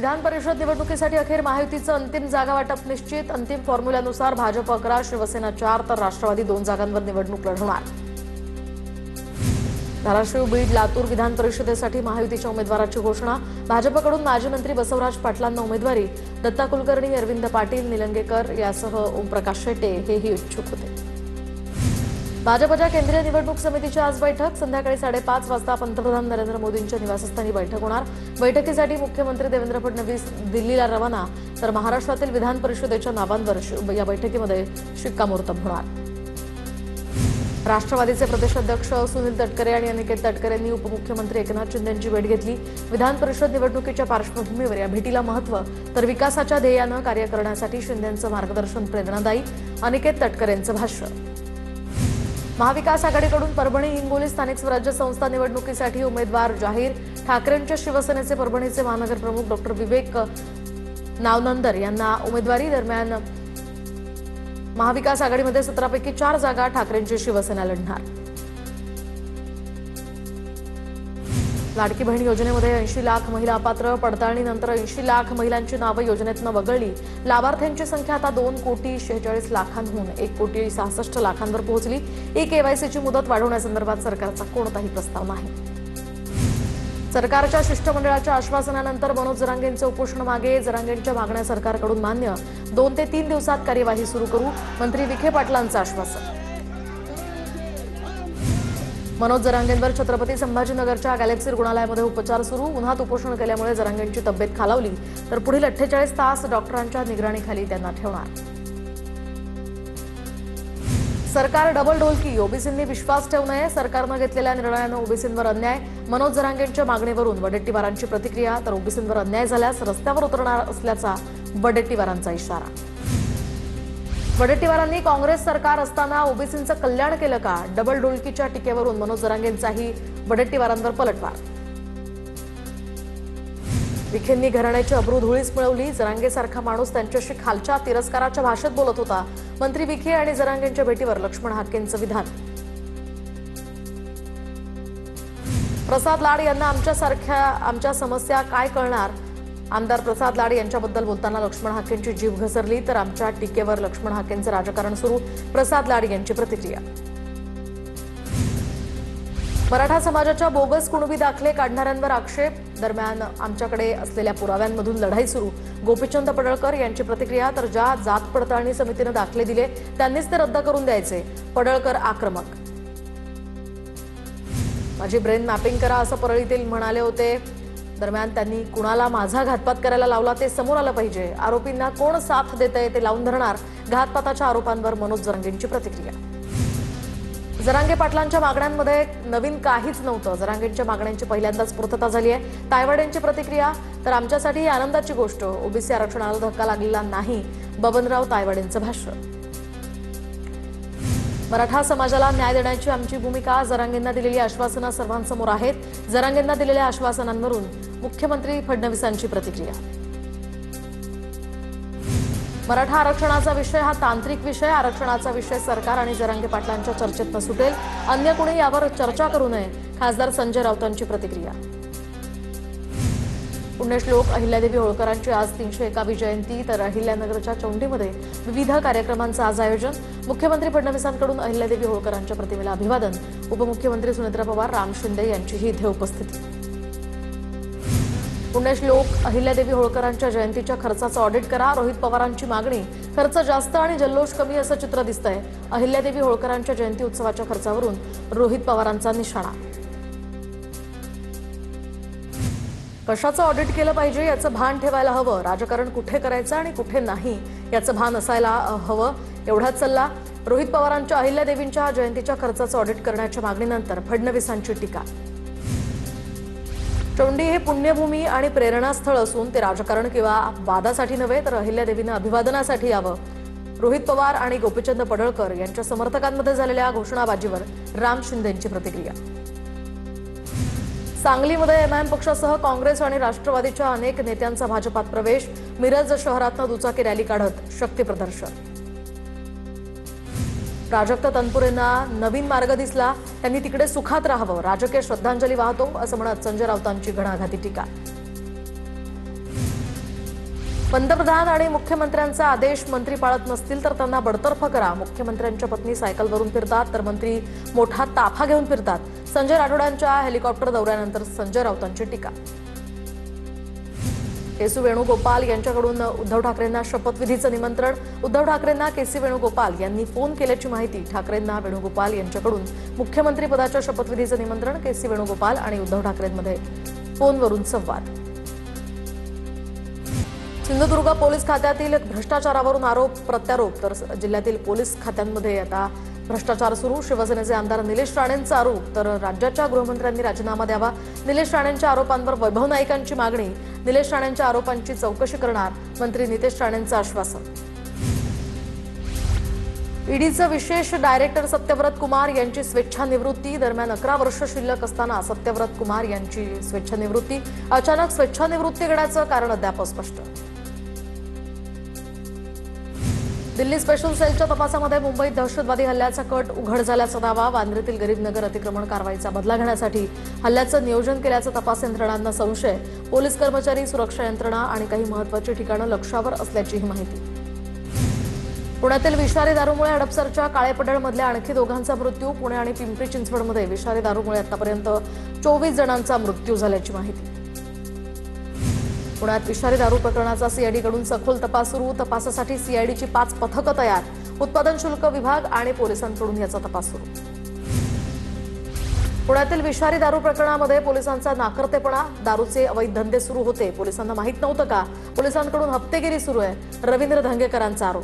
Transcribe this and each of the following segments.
विधान परिषद निवडणुकीसाठी अखेर महायुतीचं अंतिम जागा वाटप निश्चित। अंतिम फॉर्म्युल्यानुसार भाजप 11, शिवसेना 4 तर राष्ट्रवादी 2 जागांवर निवडणूक लढवणार। धाराशिव, बीड, लातूर विधान परिषदेसाठी महायुतीच्या उमेदवाराची घोषणा। भाजपकडून माजी मंत्री बसवराज पाटलांना उमेदवारी। दत्ता कुलकर्णी, अरविंद पाटील, निलंगेकर यासह ओमप्रकाश शेटे हेही इच्छुक होते। भाजपच्या केंद्रीय निवडणूक समितीची आज बैठक। संध्याकाळी 5:30 वाजता पंतप्रधान नरेंद्र मोदींच्या निवासस्थानी बैठक होणार। बैठकीसाठी मुख्यमंत्री देवेंद्र फडणवीस दिल्लीला रवाना, तर महाराष्ट्रातील विधान परिषदेच्या नावांवर या बैठकीमध्ये शिक्कामोर्तब होणार। राष्ट्रवादीचे प्रदेशाध्यक्ष सुनील तटकरे आणि अनिकेत तटकरे यांनी उपमुख्यमंत्री एकनाथ शिंदे यांची भेट घेतली। विधान परिषद निवडणुकीच्या पार्श्वभूमीवर या भेटीला महत्त्व, तर विकासाच्या ध्येयानं कार्य करण्यासाठी शिंदेंचं मार्गदर्शन प्रेरणादायी। अनिकेत तटकरेंचं भाष्य। महाविकास आघाडीकडून परभणी, हिंगोली स्थानिक स्वराज्य संस्था निवडणुकीसाठी उमेदवार जाहीर। ठाकरेंच्या शिवसेनेचे परभणीचे महानगर प्रमुख डॉ. विवेक नावनंदर यांना उमेदवारी। दरम्यान महाविकास आघाडीमध्ये 17 पैकी 4 जागा ठाकरेंची शिवसेना लढणार। लाडकी बहीण योजनेमध्ये 80 लाख महिला अपात्र। पडताळणीनंतर 80 लाख महिलांची नावं योजनेतनं वगळली। लाभार्थ्यांची संख्या आता 2,46,00,000हून 1,66,00,000 पोहोचली। ई-केवायसीची मुदत वाढवण्यासंदर्भात सरकारचा कोणताही प्रस्ताव नाही। सरकारच्या शिष्टमंडळाच्या आश्वासनानंतर मनोज जरांगेंचे उपोषण मागे। जरांगेंच्या मागण्या सरकारकडून मान्य। 2 ते 3 दिवसात कार्यवाही सुरू करू, मंत्री विखे पाटलांचं आश्वासन। मनोज जरांगेंवर छत्रपती संभाजीनगरच्या गॅलेक्सी रुग्णालयामध्ये उपचार सुरू। उन्हात उपोषण केल्यामुळे जरांगेंची तब्येत खालावली, तर पुढील 48 तास डॉक्टरांच्या निगराणीखाली त्यांना ठेवणार। सरकार डबल ढोलकी, ओबीसींनी विश्वास ठेवू नये। सरकारनं घेतलेल्या निर्णयानं ओबीसींवर अन्याय। मनोज जरांगेंच्या मागणीवरून वडेट्टीवारांची प्रतिक्रिया, तर ओबीसींवर अन्याय झाल्यास रस्त्यावर उतरणार असल्याचा वडेट्टीवारांचा इशारा। वडेट्टीवारांनी काँग्रेस सरकार असताना ओबीसींचं कल्याण केलं का? डबल ढोलकीच्या टीकेवरून मनोज जरांगेंचाही वडेट्टीवारांवर पलटवार। विखेंनी घराण्याची अब्रू धुळीस मिळवली। जरांगेसारखा माणूस त्यांच्याशी खालच्या तिरस्काराच्या भाषेत बोलत होता। मंत्री विखे आणि जरांगेंच्या भेटीवर लक्ष्मण हाकेंचं विधान। प्रसाद लाड यांना आमच्या समस्या काय कळणार? आमदार प्रसाद लाड यांच्याबद्दल बोलताना लक्ष्मण हाकेंची जीभ घसरली, तर आमच्या टीकेवर लक्ष्मण हाकेंचं राजकारण सुरू। प्रसाद लाड यांची प्रतिक्रिया। मराठा समाजाच्या बोगस कुणबी दाखले काढणाऱ्यांवर आक्षेप। दरम्यान आमच्याकडे असलेल्या पुराव्यांमधून लढाई सुरू। गोपीचंद पडळकर यांची प्रतिक्रिया, तर ज्या जात पडताळणी समितीने दाखले दिले त्यांनीच ते रद्द करून द्यायचे। पडळकर आक्रमक। माझी ब्रेन मॅपिंग करा असं परळीतील म्हणाले होते। दरम्यान त्यांनी कुणाला माझा घातपात करायला लावला ते समोर आलं पाहिजे। आरोपींना कोण साथ देतंय ते लावून धरणार। घातपाताच्या आरोपांवर मनोज जरांगेंची प्रतिक्रिया। जरांगे पाटलांच्या मागण्यांमध्ये नवीन काहीच नव्हतं। जरांगेंच्या मागण्यांची पहिल्यांदाच पूर्तता झाली आहे। तायवाडेंची प्रतिक्रिया, तर आमच्यासाठी ही आनंदाची गोष्ट। ओबीसी आरक्षणाला धक्का लागलेला नाही। बबनराव तायवाडेंचं भाष्य। मराठा समाजाला न्याय देण्याची आमची भूमिका। जरांगेंना दिलेली आश्वासनं सर्वांसमोर आहेत। जरांगेंना दिलेल्या आश्वासनांवरून मुख्यमंत्री फडणवीसांची प्रतिक्रिया। मराठा आरक्षणाचा विषय हा तांत्रिक विषय। आरक्षणाचा विषय सरकार आणि जरांगे पाटलांच्या चर्चेत सुटेल। अन्य कोणी यावर चर्चा करू नये। खासदार संजय राऊतांची प्रतिक्रिया। पुण्यश्लोक अहिल्यादेवी होळकरांची आज 301वी जयंती, तर अहिल्यानगरच्या चौंडीमध्ये विविध कार्यक्रमांचं आज आयोजन। मुख्यमंत्री फडणवीसांकडून अहिल्यादेवी होळकरांच्या प्रतिमेला अभिवादन। उपमुख्यमंत्री सुनेत्रा पवार, राम शिंदे यांचीही इथे उपस्थिती। पुण्यश्लोक अहिल्यादेवी होळकरांच्या जयंतीच्या खर्चाचं ऑडिट करा, रोहित पवारांची मागणी। खर्च जास्त आणि जल्लोष कमी असं चित्र दिसतंय। अहिल्यादेवी होळकरांच्या जयंती उत्सवाच्या खर्चावरून रोहित पवारांचा निशाणा। कशाचं ऑडिट केलं पाहिजे याचं भान ठेवायला हवं। राजकारण कुठे करायचं आणि कुठे नाही याचं भान असायला हवं, एवढाच सल्ला। रोहित पवारांच्या अहिल्यादेवींच्या जयंतीच्या खर्चाचं ऑडिट करण्याच्या मागणीनंतर फडणवीसांची टीका। चौंडी हे पुण्यभूमी आणि प्रेरणास्थळ असून ते राजकारण किंवा वादासाठी नव्हे, तर अहिल्यादेवींना अभिवादनासाठी यावं। रोहित पवार आणि गोपीचंद पडळकर यांच्या समर्थकांमध्ये झालेल्या घोषणाबाजीवर राम शिंदेंची प्रतिक्रिया। सांगलीमध्ये एमआयएम पक्षासह काँग्रेस आणि राष्ट्रवादीच्या अनेक नेत्यांचा भाजपात प्रवेश। मिरज शहरातनं दुचाकी रॅली काढत शक्ती प्रदर्शन। प्राजक्त तनपुरेंना नवीन मार्ग दिसला, त्यांनी तिकडे सुखात राहावं, राजकीय श्रद्धांजली वाहतो असं म्हणत संजय राऊतांची घणाघाती टीका। पंतप्रधान आणि मुख्यमंत्र्यांचा आदेश मंत्री पाळत नसतील तर त्यांना बडतर्फ करा. मुख्यमंत्र्यांच्या पत्नी सायकलवरून फिरतात तर मंत्री मोठा ताफा घेऊन फिरतात. संजय राठोडांच्या हेलिकॉप्टर दौऱ्यानंतर संजय राऊतांची टीका. केसी वेणुगोपाल यांच्याकडून उद्धव ठाकरेंना शपथविधीचं निमंत्रण. उद्धव ठाकरेंना केसी वेणुगोपाल यांनी फोन केल्याची माहिती. ठाकरेंना वेणुगोपाल यांच्याकडून मुख्यमंत्री पदाच्या शपथविधीचं निमंत्रण. केसी वेणुगोपाल आणि उद्धव ठाकरेंमध्ये फोनवरून संवाद. सिंधुदुर्ग पोलीस खात्यातील भ्रष्टाचारावरून आरोप प्रत्यारोप तर जिल्ह्यातील पोलीस खात्यांमध्ये आता भ्रष्टाचार सुरू. शिवसेनेचे आमदार निलेश राणेंचा आरोप तर राज्याच्या गृहमंत्र्यांनी राजीनामा द्यावा. निलेश राणेंच्या आरोपांवर वैभव नाईकांची मागणी. निलेश राणेंच्या आरोपांची चौकशी करणार मंत्री नितेश राणेंचं आश्वासन. ईडीचं विशेष डायरेक्टर सत्यव्रत कुमार यांची स्वेच्छानिवृत्ती. दरम्यान 11 वर्ष शिल्लक असताना सत्यव्रत कुमार यांची स्वेच्छानिवृत्ती. अचानक स्वेच्छानिवृत्ती घेण्याचं कारण अद्याप अस्पष्ट. दिल्ली स्पेशल सेलच्या तपासामध्ये मुंबईत दहशतवादी हल्ल्याचा कट उघड झाल्याचा दावा. वांद्र्यातील गरीबनगर अतिक्रमण कारवाईचा बदला घेण्यासाठी हल्ल्याचं नियोजन केल्याचा तपास यंत्रणांना संशय. पोलीस कर्मचारी, सुरक्षा यंत्रणा आणि काही महत्त्वाची ठिकाणं लक्षावर असल्याचीही माहिती. पुण्यातील विषारी दारूमुळे हडपसरच्या काळेपडळमधल्या आणखी दोघांचा मृत्यू. पुणे आणि पिंपरी चिंचवडमध्ये विषारी दारूमुळे आतापर्यंत 24 जणांचा मृत्यू झाल्याची माहिती. पुण्यात विषारी दारू प्रकरणाचा सीआयडीकडून सखोल तपास सुरू. तपासासाठी सीआयडीची 5 पथकं तयार. उत्पादन शुल्क विभाग आणि पोलिसांकडून याचा तपास सुरू. पुण्यातील विषारी दारू प्रकरणामध्ये पोलिसांचा नाकर्तेपणा. दारूचे अवैध धंदे सुरू होते. पोलिसांना माहीत नव्हतं का? पोलिसांकडून हप्तेगिरी सुरू आहे. रवींद्र धंगेकरांचा आरोप.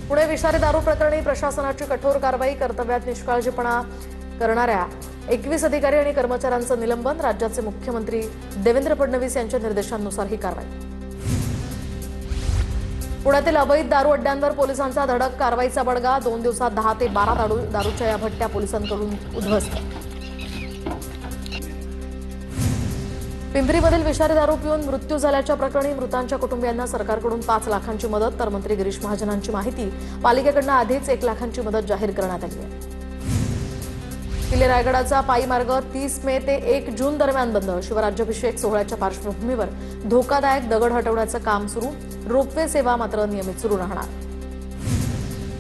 पुणे विषारी दारू प्रकरणी प्रशासनाची कठोर कारवाई. कर्तव्यात निष्काळजीपणा करणाऱ्या 21 अधिकारी आणि कर्मचाऱ्यांचं निलंबन. राज्याचे मुख्यमंत्री देवेंद्र फडणवीस यांच्या निर्देशांनुसार ही कारवाई. पुण्यातील अवैध दारू अड्ड्यांवर पोलिसांचा धडक. कारवाईचा बडगा. 2 दिवसात 10 ते 12 दारूच्या या भट्ट्या पोलिसांकडून उद्ध्वस्त. पिंपरीमधील विषारी दारू पिऊन मृत्यू झाल्याच्या प्रकरणी मृतांच्या कुटुंबियांना सरकारकडून 5 लाखांची मदत तर मंत्री गिरीश महाजनांची माहिती. पालिकेकडून आधीच 1 लाखांची मदत जाहीर करण्यात आली आहे. किल्ले रायगडाचा पायी मार्ग 30 मे ते 1 जून दरम्यान बंद. शिवराज्याभिषेक सोहळ्याच्या पार्श्वभूमीवर धोकादायक दगड हटवण्याचं काम सुरू. रोपवे सेवा मात्र नियमित सुरू राहणार.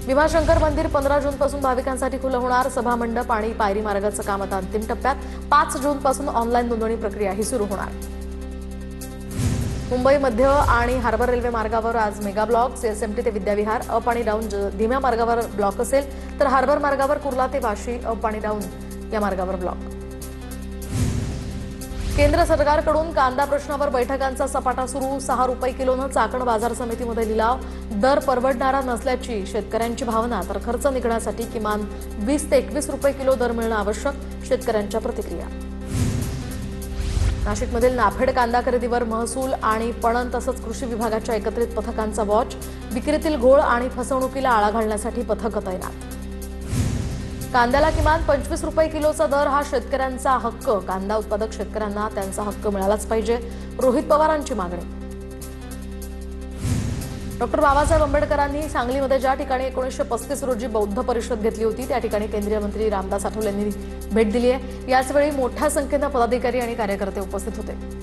भीमाशंकर मंदिर 15 जूनपासून भाविकांसाठी खुलं होणार. सभामंडप आणि पायरी मार्गाचं काम आता अंतिम टप्प्यात. 5 जूनपासून ऑनलाईन नोंदणी प्रक्रियाही सुरू होणार. मुंबई मध्य आणि हार्बर रेल्वे मार्गावर आज मेगा ब्लॉक. सीएसएमटी ते विद्याविहार अप आणि डाऊन धीम्या मार्गावर ब्लॉक असेल तर हार्बर मार्गावर कुर्ला ते वाशी अप आणि डाऊन या मार्गावर ब्लॉक. केंद्र सरकारकडून कांदा प्रश्नावर बैठकांचा सपाटा सुरू. 6 रुपये किलोनं चाकण बाजार समितीमध्ये लिलाव. दर परवडणारा नसल्याची शेतकऱ्यांची भावना तर खर्च निघण्यासाठी किमान 20 ते 21 रुपये किलो दर मिळणं आवश्यक. शेतकऱ्यांच्या प्रतिक्रिया. नाशिकमधील नाफेड कांदा खरेदीवर महसूल आणि पणन तसंच कृषी विभागाच्या एकत्रित पथकांचा वॉच. विक्रीतील घोळ आणि फसवणुकीला आळा घालण्यासाठी पथकं तैनात. कांद्याला किमान 25 रुपये किलोचा दर हा शेतकऱ्यांचा हक्क. कांदा उत्पादक शेतकऱ्यांना त्यांचा हक्क मिळालाच पाहिजे. रोहित पवारांची मागणी. डॉक्टर बाबासाहेब आंबेडकरांनी सांगलीमध्ये ज्या ठिकाणी 1935 रोजी बौद्ध परिषद घेतली होती त्या ठिकाणी केंद्रीय मंत्री रामदास आठवले यांनी भेट दिली आहे. याचवेळी मोठ्या संख्येनं पदाधिकारी आणि कार्यकर्ते उपस्थित होते.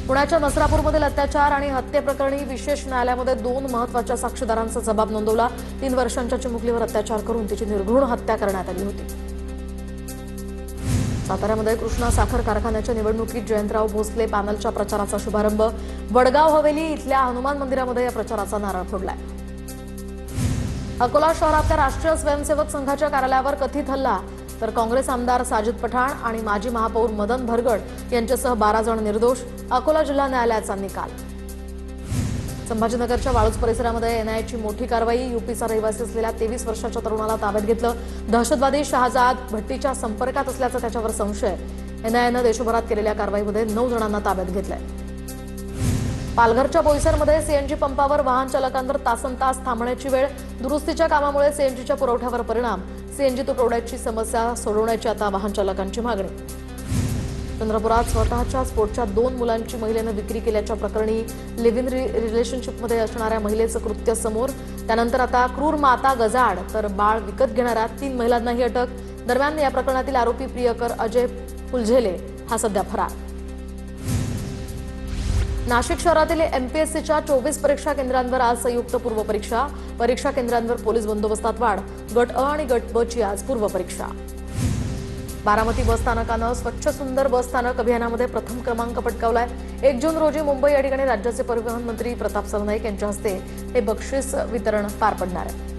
पुण्याच्या नसरापूरमधील अत्याचार आणि हत्येप्रकरणी विशेष न्यायालयामध्ये 2 महत्त्वाच्या साक्षीदारांचा जबाब नोंदवला. 3 वर्षांच्या चिमुकलीवर अत्याचार करून तिची निर्घृण हत्या करण्यात आली होती. साताऱ्यामध्ये कृष्णा साखर कारखान्याच्या निवडणुकीत जयंतराव भोसले पॅनलच्या प्रचाराचा शुभारंभ. वडगाव हवेली इथल्या हनुमान मंदिरामध्ये या प्रचाराचा नारळ फोडलाय. अकोला शहरातल्या राष्ट्रीय स्वयंसेवक संघाच्या कार्यालयावर कथित हल्ला तर काँग्रेस आमदार साजिद पठाण आणि माजी महापौर मदन भरगड यांच्यासह 12 जण निर्दोष. अकोला जिल्हा न्यायालयाचा निकाल. संभाजीनगरच्या वाळूज परिसरामध्ये एनआयएची मोठी कारवाई. यूपीचा रहिवासी असलेल्या 23 वर्षाच्या तरुणाला ताब्यात घेतलं. दहशतवादी शहाजाद भट्टीच्या संपर्कात असल्याचा त्याच्यावर संशय. एनआयएनं देशभरात केलेल्या कारवाईमध्ये 9 जणांना ताब्यात घेतलंय. पालघरच्या बोईसरमध्ये सीएनजी पंपावर वाहन चालकांवर तासनतास थांबण्याची वेळ. दुरुस्तीच्या कामामुळे सीएनजीच्या पुरवठ्यावर परिणाम. सीएनजी तुटवड्याची समस्या सोडवण्याची आता वाहन चालकांची मागणी. चंद्रपुरात स्वतःच्या स्फोटच्या 2 मुलांची महिलेनं विक्री केल्याच्या प्रकरणी लिव्ह इन रिलेशनशिपमध्ये असणाऱ्या महिलेचं कृत्य समोर. त्यानंतर आता क्रूर माता गजाड तर बाळ विकत घेणाऱ्या 3 महिलांनाही अटक. दरम्यान या प्रकरणातील आरोपी प्रियकर अजय फुलझेले हा सध्या फरार. नाशिक शहरातील एमपीएससीच्या 24 परीक्षा केंद्रांवर आज संयुक्त पूर्वपरीक्षा. परीक्षा केंद्रांवर पोलीस बंदोबस्तात वाढ. गट अ आणि गट ब ची आज पूर्वपरीक्षा. बारामती बस स्थानकानं स्वच्छ सुंदर बस स्थानक अभियानामध्ये प्रथम क्रमांक पटकावलाय. 1 जून रोजी मुंबई या ठिकाणी राज्याचे परिवहन मंत्री प्रताप सरनाईक यांच्या हस्ते हे बक्षीस वितरण पार पडणार आहे.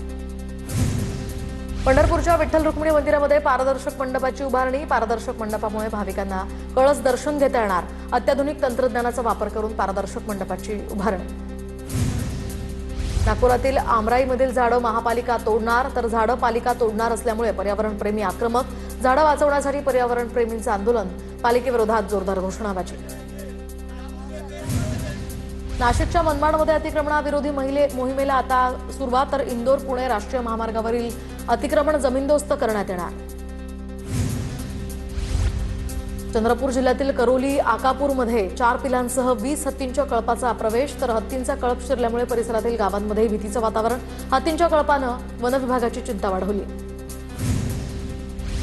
पंढरपूरच्या विठ्ठल रुक्मिणी मंदिरामध्ये पारदर्शक मंडपाची उभारणी. पारदर्शक मंडपामुळे भाविकांना कळस दर्शन घेता येणार. अत्याधुनिक तंत्रज्ञानाचा वापर करून पारदर्शक मंडपाची उभारणी. नागपुरातील आमराईमधील झाडं महापालिका तोडणार, तर झाडं पालिका तोडणार असल्यामुळे पर्यावरणप्रेमी आक्रमक. झाडं वाचवण्यासाठी पर्यावरणप्रेमींचं आंदोलन. पालिकेविरोधात जोरदार घोषणाबाजी. नाशिकच्या मनमाडमध्ये अतिक्रमणाविरोधी मोहिमेला आता सुरुवात. तर इंदोर पुणे राष्ट्रीय महामार्गावरील अतिक्रमण जमीनदोस्त करण्यात येणार. चंद्रपूर जिल्ह्यातील करोली आकापूरमध्ये 4 पिलांसह 20 हत्तींच्या कळपाचा प्रवेश. तर हत्तींचा कळप शिरल्यामुळे परिसरातील गावांमध्ये भीतीचं वातावरण. हत्तींच्या कळपानं वनविभागाची चिंता वाढवली.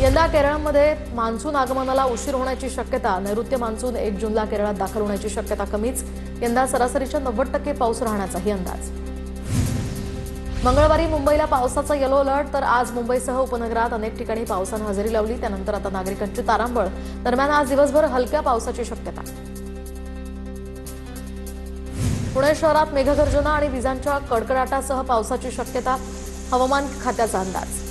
यंदा केरळमध्ये मान्सून आगमनाला उशीर होण्याची शक्यता. नैऋत्य मान्सून 1 जूनला केरळात दाखल होण्याची शक्यता कमीच. यंदा सरासरीच्या 90% पाऊस राहण्याचाही अंदाज. मंगळवारी मुंबईला पावसाचा येलो अलर्ट. तर आज मुंबईसह उपनगरात अनेक ठिकाणी पावसानं हजेरी लावली. त्यानंतर आता नागरिकांची तारांबळ. दरम्यान आज दिवसभर हलक्या पावसाची शक्यता. पुणे शहरात मेघगर्जना आणि विजांच्या कडकडाटासह पावसाची शक्यता. हवामान खात्याचा अंदाज.